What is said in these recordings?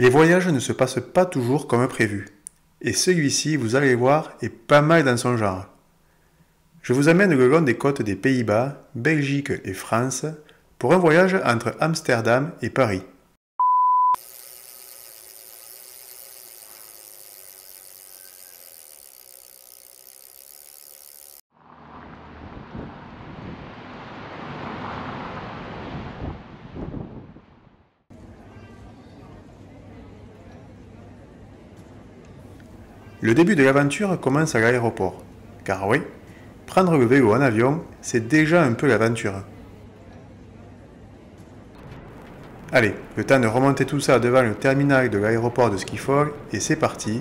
Les voyages ne se passent pas toujours comme prévu. Et celui-ci, vous allez voir, est pas mal dans son genre. Je vous amène le long des côtes des Pays-Bas, Belgique et France pour un voyage entre Amsterdam et Paris. Le début de l'aventure commence à l'aéroport, car oui, prendre le vélo en avion, c'est déjà un peu l'aventure. Allez, le temps de remonter tout ça devant le terminal de l'aéroport de Schiphol, et c'est parti,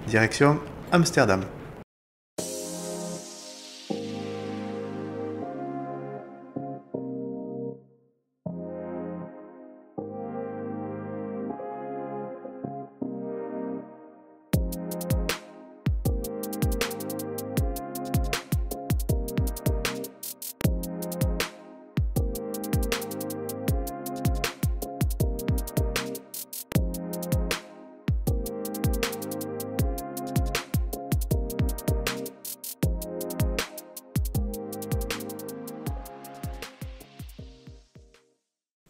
direction Amsterdam.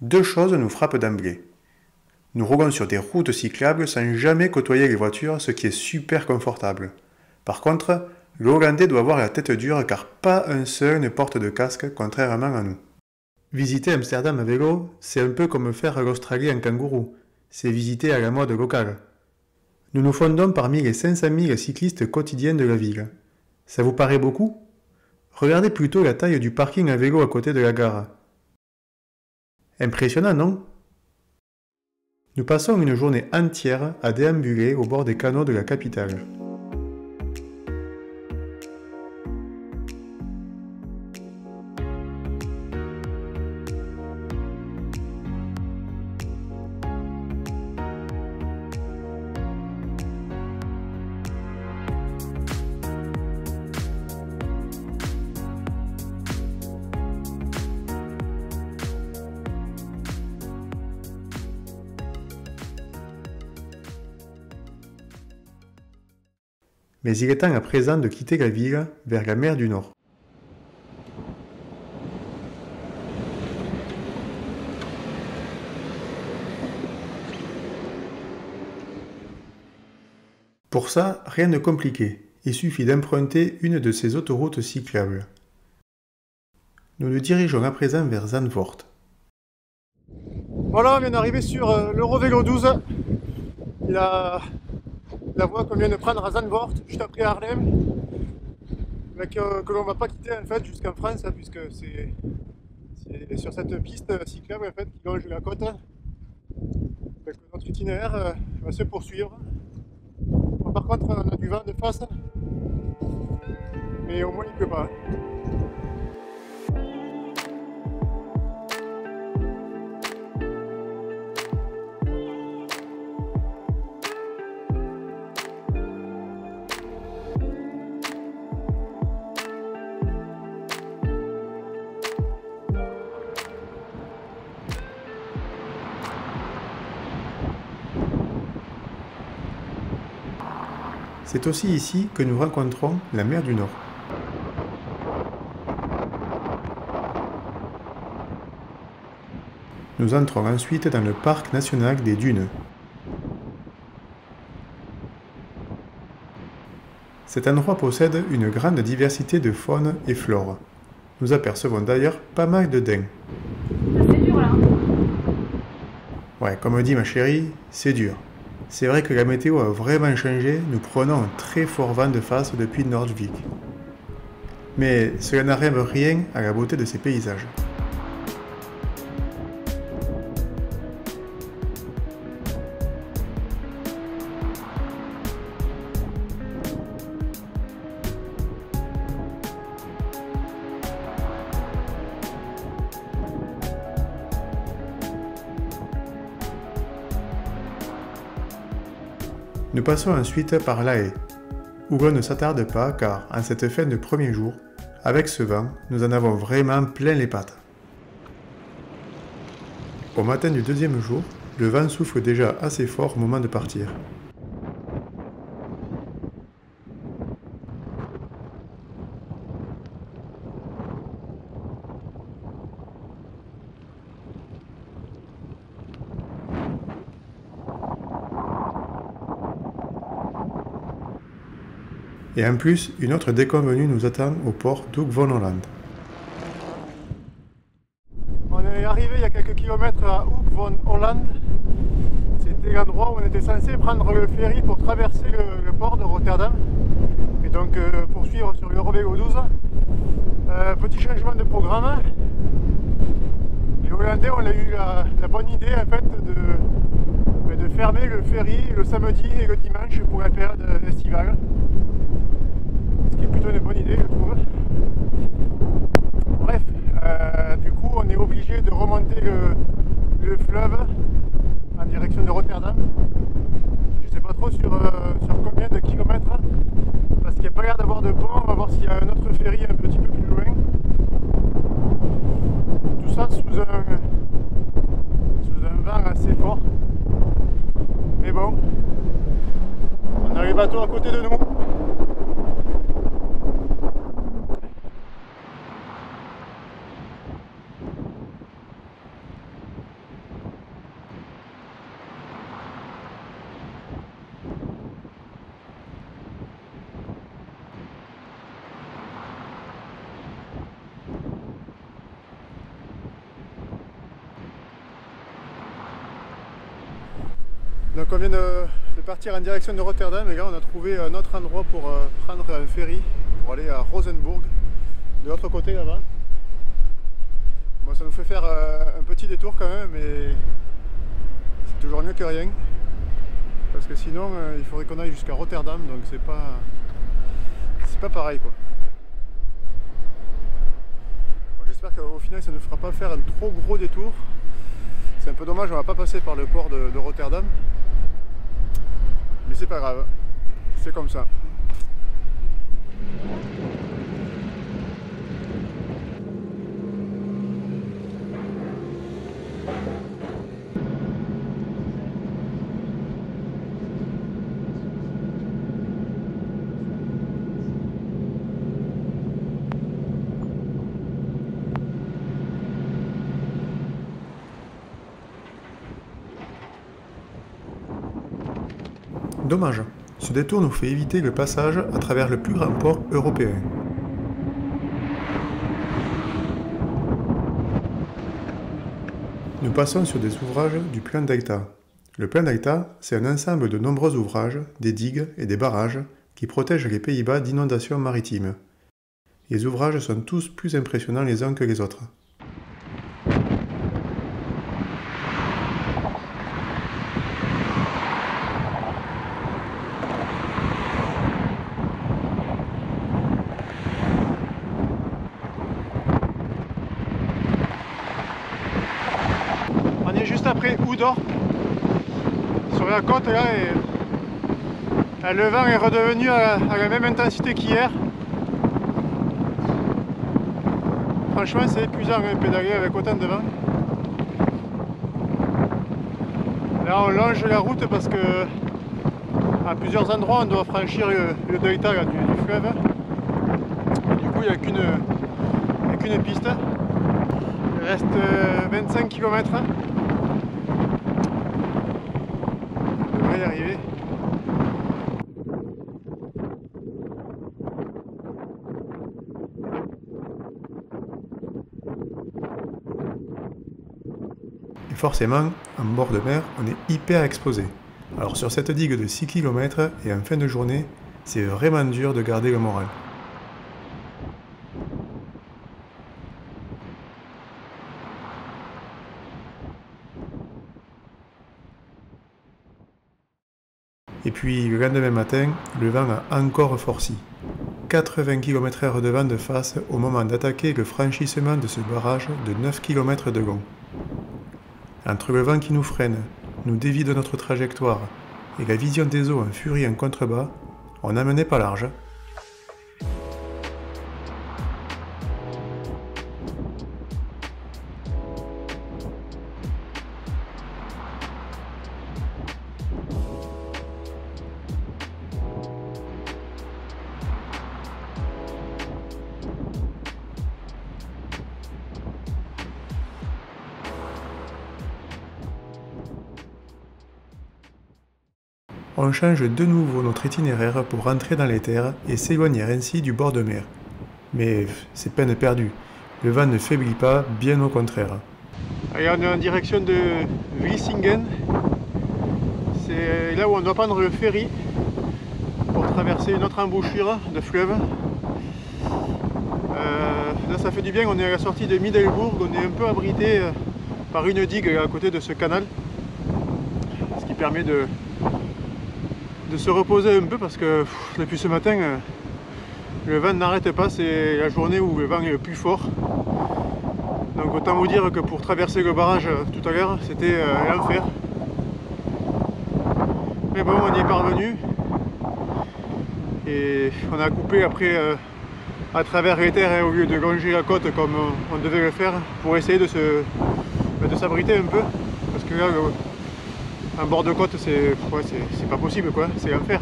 Deux choses nous frappent d'emblée. Nous roulons sur des routes cyclables sans jamais côtoyer les voitures, ce qui est super confortable. Par contre, le Hollandais doit avoir la tête dure car pas un seul ne porte de casque, contrairement à nous. Visiter Amsterdam à vélo, c'est un peu comme faire l'Australie en kangourou. C'est visiter à la mode locale. Nous nous fondons parmi les 500 000 cyclistes quotidiens de la ville. Ça vous paraît beaucoup? Regardez plutôt la taille du parking à vélo à côté de la gare. Impressionnant, non? Nous passons une journée entière à déambuler au bord des canaux de la capitale. Mais il est temps à présent de quitter la ville vers la mer du Nord. Pour ça, rien de compliqué, il suffit d'emprunter une de ces autoroutes cyclables. Nous nous dirigeons à présent vers Zandvoort. Voilà, on vient d'arriver sur l'Eurovélo 12. La voie qu'on vient de prendre à Zandvoort, juste après Haarlem, mais que l'on ne va pas quitter en fait jusqu'en France, hein, puisque c'est sur cette piste cyclable en fait, qui longe la côte. Donc, notre itinéraire va se poursuivre. Bon, par contre, on a du vent de face, mais au moins il ne pleut pas. C'est aussi ici que nous rencontrons la mer du Nord. Nous entrons ensuite dans le parc national des Dunes. Cet endroit possède une grande diversité de faune et flore. Nous apercevons d'ailleurs pas mal de daims. C'est dur là. Ouais, comme dit ma chérie, c'est dur. C'est vrai que la météo a vraiment changé, nous prenons un très fort vent de face depuis Nordvik. Mais cela n'enlève rien à la beauté de ces paysages. Nous passons ensuite par La Haye, où l'on ne s'attarde pas car, en cette fin de premier jour, avec ce vent, nous en avons vraiment plein les pattes. Au matin du deuxième jour, le vent souffle déjà assez fort au moment de partir. Et en plus, une autre déconvenue nous attend au port d'Hoek van Holland. On est arrivé il y a quelques kilomètres à Hoek van Holland. C'était l'endroit où on était censé prendre le ferry pour traverser le port de Rotterdam et donc poursuivre sur l'Eurovélo 12. Petit changement de programme. Les Hollandais ont eu la bonne idée en fait de fermer le ferry le samedi et le dimanche pour la période estivale. Ce qui est plutôt une bonne idée, je trouve. Bref, du coup on est obligé de remonter le fleuve en direction de Rotterdam. Je sais pas trop sur combien de kilomètres, parce qu'il n'y a pas l'air d'avoir de pont. On va voir s'il y a un autre ferry un petit peu plus loin. Tout ça sous un vent assez fort. Mais bon, on a les bateaux à côté de nous. Donc on vient de partir en direction de Rotterdam et là on a trouvé un autre endroit pour prendre un ferry pour aller à Rozenburg, de l'autre côté là-bas. Bon, ça nous fait faire un petit détour quand même, mais c'est toujours mieux que rien, parce que sinon il faudrait qu'on aille jusqu'à Rotterdam, donc c'est pas pareil quoi. Bon, j'espère qu'au final ça ne fera pas faire un trop gros détour. C'est un peu dommage, on va pas passer par le port de Rotterdam. Mais c'est pas grave, c'est comme ça. Dommage, ce détour nous fait éviter le passage à travers le plus grand port européen. Nous passons sur des ouvrages du plan Delta. Le plan Delta, c'est un ensemble de nombreux ouvrages, des digues et des barrages qui protègent les Pays-Bas d'inondations maritimes. Les ouvrages sont tous plus impressionnants les uns que les autres. On est juste après Hoedorp, sur la côte là, et le vent est redevenu à la même intensité qu'hier. Franchement c'est épuisant de pédaler avec autant de vent. Là on longe la route parce que à plusieurs endroits on doit franchir le delta là, du fleuve. Et du coup il n'y a qu'une piste. Il reste 25 km. On devrait y arriver. Et forcément, en bord de mer, on est hyper exposé. Alors sur cette digue de 6 km et en fin de journée, c'est vraiment dur de garder le moral. Et puis le lendemain matin, le vent a encore forci. 80 km/h de vent de face au moment d'attaquer le franchissement de ce barrage de 9 km de long. Entre le vent qui nous freine, nous dévie de notre trajectoire et la vision des eaux en furie en contrebas, on n'en menait pas large. on change de nouveau notre itinéraire pour rentrer dans les terres et s'éloigner ainsi du bord de mer. Mais c'est peine perdue, le vent ne faiblit pas, bien au contraire. Allez, on est en direction de Vlissingen. C'est là où on doit prendre le ferry pour traverser une autre embouchure de fleuve. Là ça fait du bien, on est à la sortie de Middelbourg, on est un peu abrité par une digue à côté de ce canal. Ce qui permet de se reposer un peu parce que depuis ce matin le vent n'arrête pas, c'est la journée où le vent est le plus fort. Donc autant vous dire que pour traverser le barrage tout à l'heure, c'était l'enfer. Mais bon, on y est parvenu. Et on a coupé après à travers les terres au lieu de longer la côte comme on devait le faire pour essayer de s'abriter un peu. Parce que là, un bord de côte, c'est pas possible, quoi, c'est l'enfer.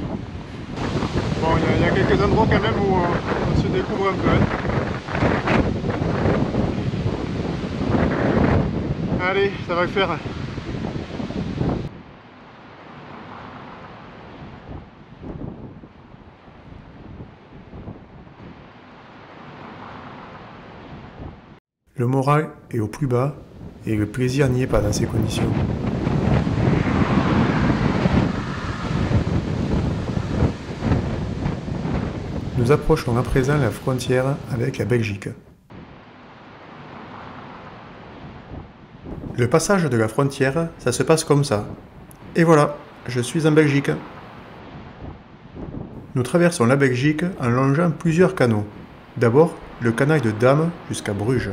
Bon, il y a quelques endroits quand même où on se découvre un peu. Allez, ça va le faire. Le moral est au plus bas et le plaisir n'y est pas dans ces conditions. Nous approchons à présent la frontière avec la Belgique. Le passage de la frontière, ça se passe comme ça. Et voilà, je suis en Belgique. Nous traversons la Belgique en longeant plusieurs canaux. D'abord, le canal de Dam jusqu'à Bruges.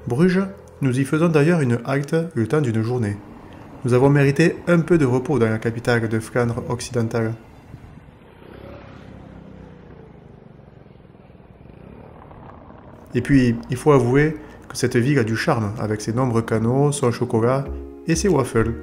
Bruges, nous y faisons d'ailleurs une halte le temps d'une journée. Nous avons mérité un peu de repos dans la capitale de Flandre occidentale. Et puis, il faut avouer que cette ville a du charme, avec ses nombreux canaux, son chocolat et ses waffles.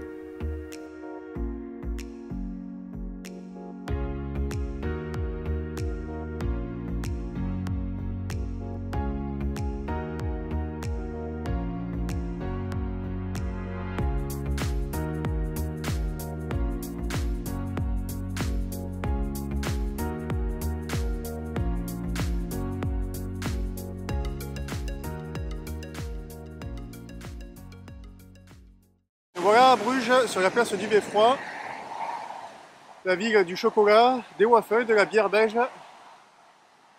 Voilà à Bruges, sur la place du Beffroi, la ville du chocolat, des waffles, de la bière belge.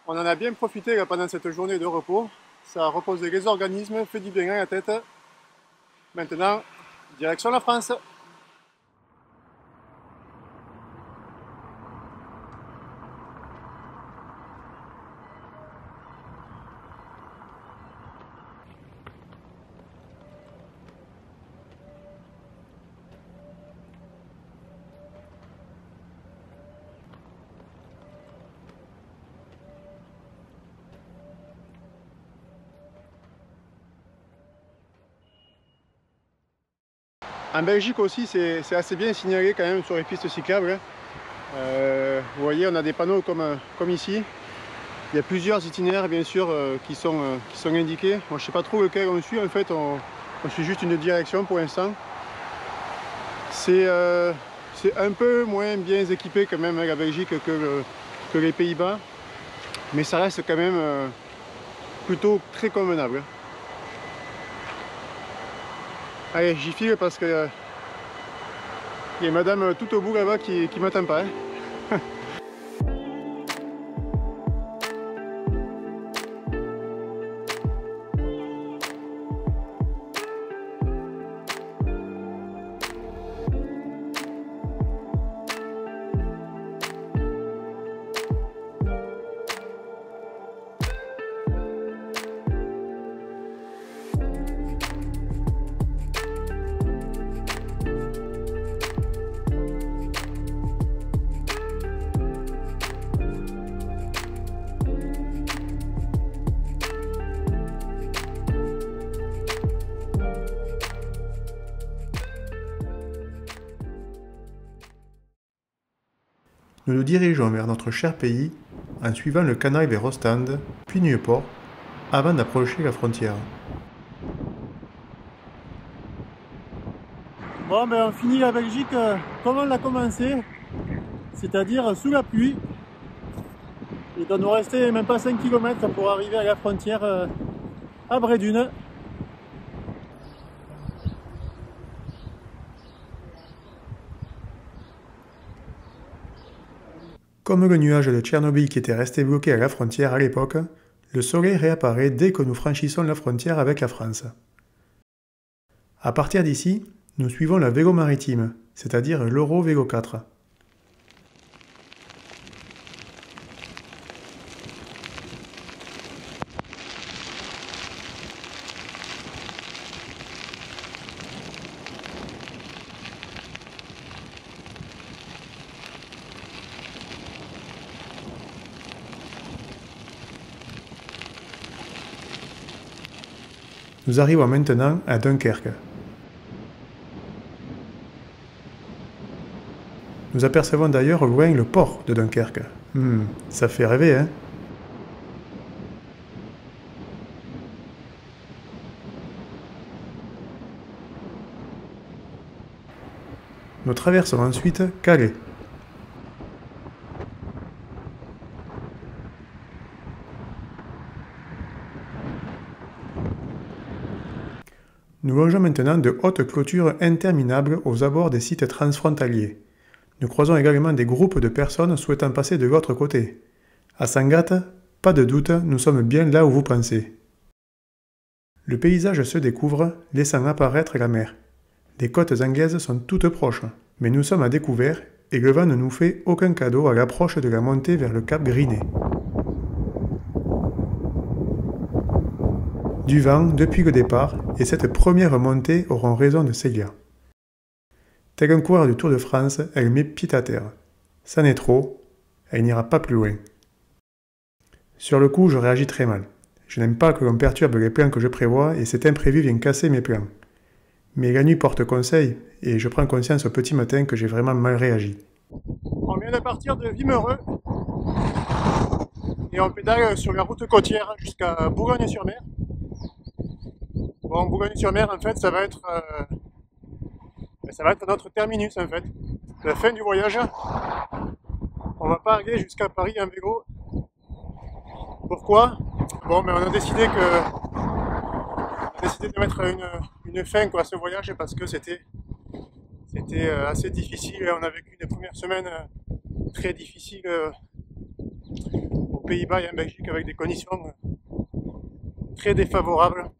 On en a bien profité là, pendant cette journée de repos. Ça a reposé les organismes, fait du bien à la tête. Maintenant, direction la France. En Belgique aussi, c'est assez bien signalé quand même sur les pistes cyclables. Vous voyez, on a des panneaux comme ici. Il y a plusieurs itinéraires bien sûr qui sont indiqués. Moi je ne sais pas trop lequel on suit en fait, on suit juste une direction pour l'instant. C'est un peu moins bien équipé quand même la Belgique que les Pays-Bas. Mais ça reste quand même plutôt très convenable. Allez, j'y file parce que il y a madame tout au bout là-bas qui m'attend pas. Hein. Nous nous dirigeons vers notre cher pays en suivant le canal vers Ostende, puis Nieuwpoort, avant d'approcher la frontière. Bon, ben on finit la Belgique comme on l'a commencé, c'est-à-dire sous la pluie. Il doit nous rester même pas 5 km pour arriver à la frontière à Bredune. Comme le nuage de Tchernobyl qui était resté bloqué à la frontière à l'époque, le soleil réapparaît dès que nous franchissons la frontière avec la France. À partir d'ici, nous suivons la vélo maritime, c'est-à-dire l'Euro Vélo 4. Nous arrivons maintenant à Dunkerque. Nous apercevons d'ailleurs au loin le port de Dunkerque. Ça fait rêver, hein? Nous traversons ensuite Calais. Nous longeons maintenant de hautes clôtures interminables aux abords des sites transfrontaliers. Nous croisons également des groupes de personnes souhaitant passer de l'autre côté. À Sangatte, pas de doute, nous sommes bien là où vous pensez. Le paysage se découvre, laissant apparaître la mer. Les côtes anglaises sont toutes proches, mais nous sommes à découvert et le vent ne nous fait aucun cadeau à l'approche de la montée vers le cap Grinet. Du vent depuis le départ, et cette première montée auront raison de Célia. Tel un coureur du Tour de France, elle met pied à terre. Ça n'est trop, elle n'ira pas plus loin. Sur le coup, je réagis très mal. Je n'aime pas que l'on perturbe les plans que je prévois et cet imprévu vient casser mes plans. Mais la nuit porte conseil et je prends conscience au petit matin que j'ai vraiment mal réagi. On vient de partir de Wimereux et on pédale sur la route côtière jusqu'à Boulogne-sur-Mer. Bon, Boulogne-sur-Mer, en fait, ça va être notre terminus, en fait. La fin du voyage. On va pas aller jusqu'à Paris en vélo. Pourquoi? Bon, mais on a décidé de mettre une fin à ce voyage parce que c'était assez difficile. On a vécu une première semaine très difficile aux Pays-Bas et en Belgique avec des conditions très défavorables.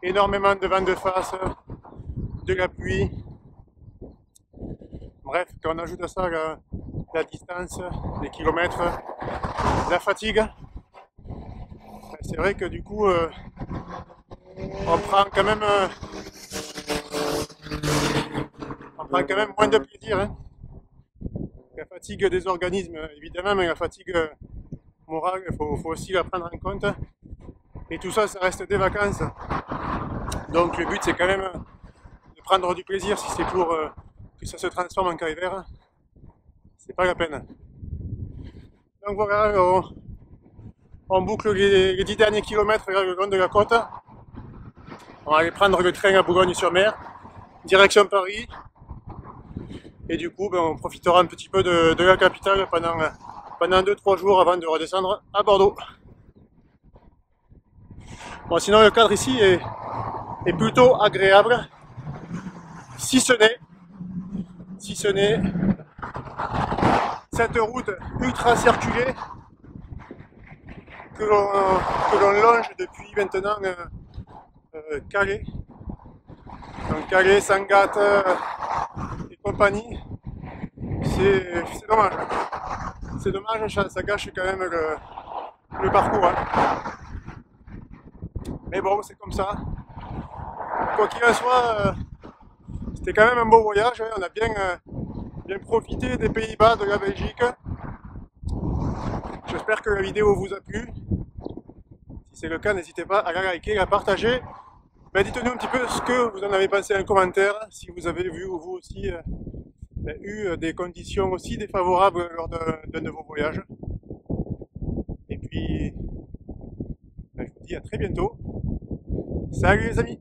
Énormément de vent de face, de la pluie. Bref, quand on ajoute à ça la distance, les kilomètres, la fatigue, c'est vrai que du coup, on prend quand même moins de plaisir. Hein. La fatigue des organismes, évidemment, mais la fatigue morale, il faut aussi la prendre en compte. Et tout ça, ça reste des vacances. Donc le but, c'est quand même de prendre du plaisir. Si c'est pour que ça se transforme en calvaire, c'est pas la peine. Donc voilà, on boucle les 10 derniers kilomètres le long de la côte. On va aller prendre le train à Boulogne-sur-Mer, direction Paris. Et du coup, on profitera un petit peu de la capitale pendant 2-3 jours avant de redescendre à Bordeaux. Bon, sinon le cadre ici est plutôt agréable, si ce n'est cette route ultra circulée que l'on longe depuis maintenant Calais. Donc Calais, Sangatte et compagnie. C'est dommage. C'est dommage, ça gâche quand même le parcours. Hein. Mais bon, c'est comme ça. Quoi qu'il en soit, c'était quand même un beau voyage. Hein. On a bien profité des Pays-Bas, de la Belgique. J'espère que la vidéo vous a plu. Si c'est le cas, n'hésitez pas à la liker, à la partager. Ben, dites-nous un petit peu ce que vous en avez pensé en commentaire, si vous avez vu vous aussi eu des conditions aussi défavorables lors d'un de vos voyages. Et puis, ben, je vous dis à très bientôt. Salut les amis!